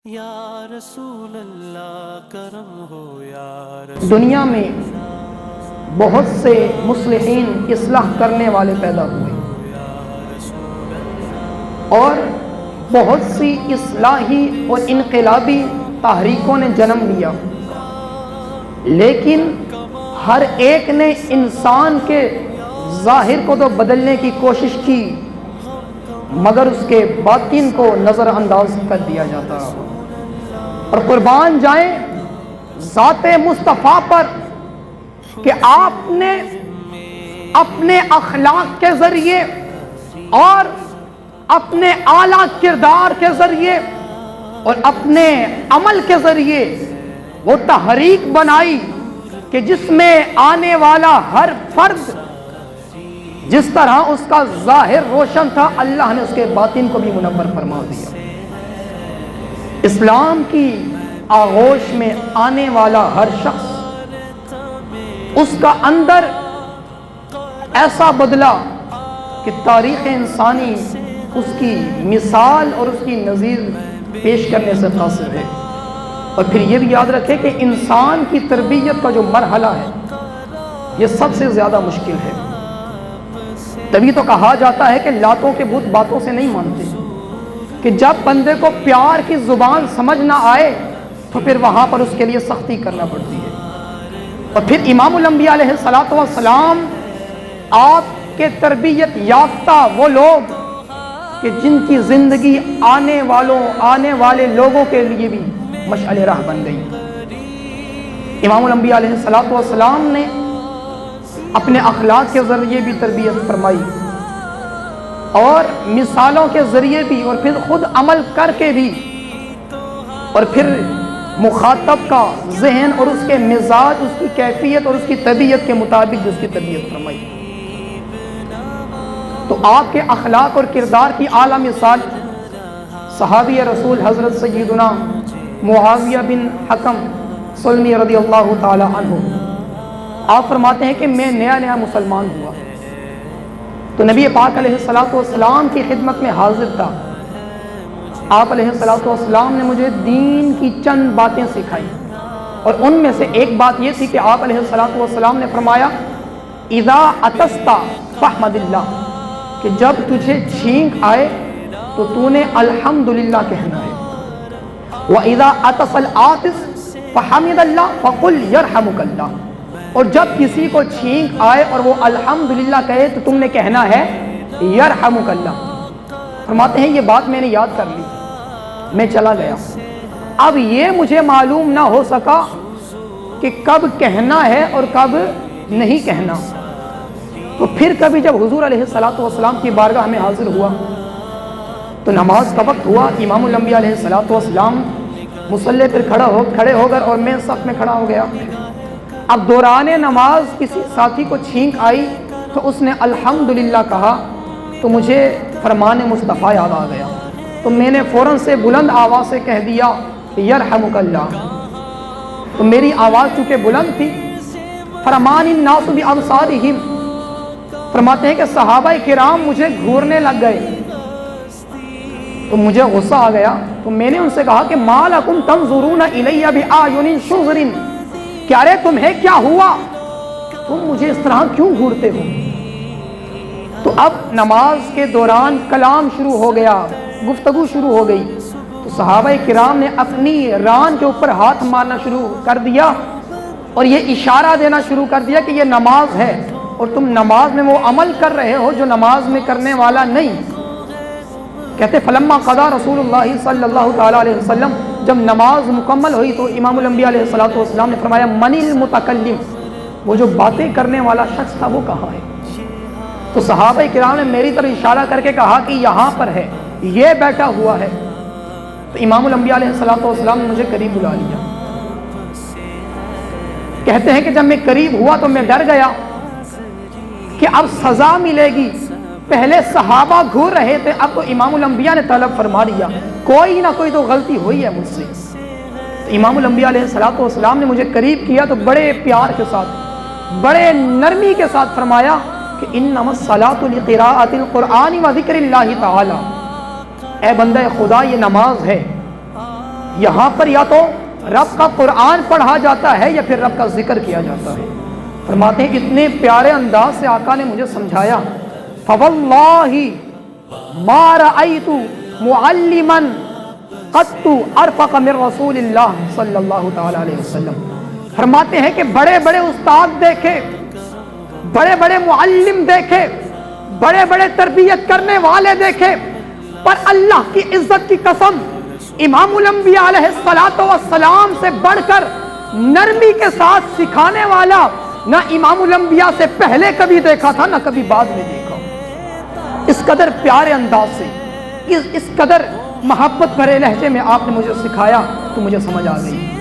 یا رسول اللہ کرم ہو یا رسول دنیا میں بہت سے مصلحین اصلاح کرنے والے پیدا ہوئے اور بہت سی اصلاحی اور انقلابی تحریکوں نے جنم لیا، لیکن ہر ایک نے انسان کے ظاہر کو تو بدلنے کی کوشش کی مگر اس کے باطن کو نظر انداز کر دیا جاتا۔ اور قربان جائیں ذات مصطفیٰ پر کہ آپ نے اپنے اخلاق کے ذریعے اور اپنے اعلیٰ کردار کے ذریعے اور اپنے عمل کے ذریعے وہ تحریک بنائی کہ جس میں آنے والا ہر فرد جس طرح اس کا ظاہر روشن تھا، اللہ نے اس کے باطن کو بھی منور فرما دیا۔ اسلام کی آغوش میں آنے والا ہر شخص اس کا اندر ایسا بدلا کہ تاریخ انسانی اس کی مثال اور اس کی نظیر پیش کرنے سے قاصر ہے۔ اور پھر یہ بھی یاد رکھے کہ انسان کی تربیت کا جو مرحلہ ہے یہ سب سے زیادہ مشکل ہے۔ تبھی تو کہا جاتا ہے کہ لاتوں کے بت باتوں سے نہیں مانتے، کہ جب بندے کو پیار کی زبان سمجھ نہ آئے تو پھر وہاں پر اس کے لیے سختی کرنا پڑتی ہے۔ اور پھر امام الانبیاء علیہ الصلوۃ والسلام آپ کے تربیت یافتہ وہ لوگ کہ جن کی زندگی آنے والے لوگوں کے لیے بھی مشعل راہ بن گئی۔ امام الانبیاء علیہ الصلوۃ والسلام نے اپنے اخلاق کے ذریعے بھی تربیت فرمائی اور مثالوں کے ذریعے بھی، اور پھر خود عمل کر کے بھی، اور پھر مخاطب کا ذہن اور اس کے مزاج، اس کی کیفیت اور اس کی طبیعت کے مطابق اس کی تربیت فرمائی۔ تو آپ کے اخلاق اور کردار کی اعلیٰ مثال صحابی رسول حضرت سیدنا معاویہ بن حکم سلمی رضی اللہ تعالی عنہ، آپ فرماتے ہیں کہ میں نیا مسلمان ہوا تو نبی پاک علیہ الصلوۃ والسلام کی خدمت میں حاضر تھا۔ آپ علیہ الصلوۃ والسلام نے مجھے دین کی چند باتیں سکھائی، اور ان میں سے ایک بات یہ تھی کہ آپ علیہ الصلوۃ والسلام نے فرمایا اذا عطست فاحمد اللہ، کہ جب تجھے چھینک آئے تو تو نے الحمدللہ کہنا ہے، وَإِذَا عَطَسَ الْعَاطِسُ فَحَمِدَ اللَّهَ فَقُلْ يَرْحَمُكَ اللَّهُ، اور جب کسی کو چھینک آئے اور وہ الحمدللہ کہے تو تم نے کہنا ہے یرحمک اللہ۔ فرماتے ہیں یہ بات میں نے یاد کر لی، میں چلا گیا۔ اب یہ مجھے معلوم نہ ہو سکا کہ کب کہنا ہے اور کب نہیں کہنا۔ تو پھر کبھی جب حضور علیہ الصلوۃ والسلام کی بارگاہ میں حاضر ہوا تو نماز کا وقت ہوا، امام الانبیاء علیہ الصلوۃ والسلام مصلی پر کھڑے ہو کر اور میں صف میں کھڑا ہو گیا۔ اب دوران نماز کسی ساتھی کو چھینک آئی تو اس نے الحمدللہ کہا تو مجھے فرمان مصطفیٰ یاد آ گیا، تو میں نے فوراً سے بلند آواز سے کہہ دیا یرحمک اللہ۔ تو میری آواز چونکہ بلند تھی، فرمان الناس بابصارہم، فرماتے ہیں کہ صحابہ کرام مجھے گھورنے لگ گئے تو مجھے غصہ آ گیا، تو میں نے ان سے کہا کہ ما لکم تنظرون الی باعین شظر، کیا رے تمہیں کیا ہوا، تم مجھے اس طرح کیوں گھورتے ہو؟ تو اب نماز کے دوران کلام شروع ہو گیا، گفتگو شروع ہو گئی، تو صحابہ کرام نے اپنی ران کے اوپر ہاتھ مارنا شروع کر دیا اور یہ اشارہ دینا شروع کر دیا کہ یہ نماز ہے اور تم نماز میں وہ عمل کر رہے ہو جو نماز میں کرنے والا نہیں۔ کہتے فلما قضا رسول اللہ صلی اللہ تعالیٰ علیہ وسلم، جب نماز مکمل ہوئی تو امام الانبیاء علیہ الصلوۃ والسلام نے فرمایا من المتکلم، وہ جو باتیں کرنے والا شخص تھا وہ کہاں ہے؟ تو صحابہ کرام نے میری طرف اشارہ کر کے کہا کہ یہاں پر ہے، یہ بیٹھا ہوا ہے۔ تو امام الانبیاء علیہ الصلوۃ والسلام نے مجھے قریب بلا لیا۔ کہتے ہیں کہ جب میں قریب ہوا تو میں ڈر گیا کہ اب سزا ملے گی۔ پہلے صحابہ گھور رہے تھے، اب تو امام الانبیاء نے طلب فرما لیا، کوئی نہ کوئی تو غلطی ہوئی ہے مجھ سے۔ تو امام الانبیاء علیہ الصلوۃ والسلام نے مجھے قریب کیا تو بڑے پیار کے ساتھ، بڑے نرمی کے ساتھ فرمایا کہ انما الصلاۃ لقراءۃ القرآن و ذکر اللہ تعالی، اے بندہ خدا یہ نماز ہے یہاں پر یا تو رب کا قرآن پڑھا جاتا ہے یا پھر رب کا ذکر کیا جاتا ہے۔ فرماتے ہیں اتنے پیارے انداز سے آقا نے مجھے سمجھایا، فواللہ ما رأیت معلما قط ارفق من رسول اللہ صلی اللہ تعالی علیہ وسلم۔ فرماتے ہیں کہ بڑے بڑے استاد دیکھے، بڑے بڑے معلم دیکھے، بڑے بڑے تربیت کرنے والے دیکھے، پر اللہ کی عزت کی قسم امام الانبیاء علیہ السلام سے بڑھ کر نرمی کے ساتھ سکھانے والا نہ امام الانبیاء سے پہلے کبھی دیکھا تھا نہ کبھی بعد میں دیکھا۔ اس قدر پیارے انداز سے، اس قدر محبت بھرے لہجے میں آپ نے مجھے سکھایا تو مجھے سمجھ آ گئی۔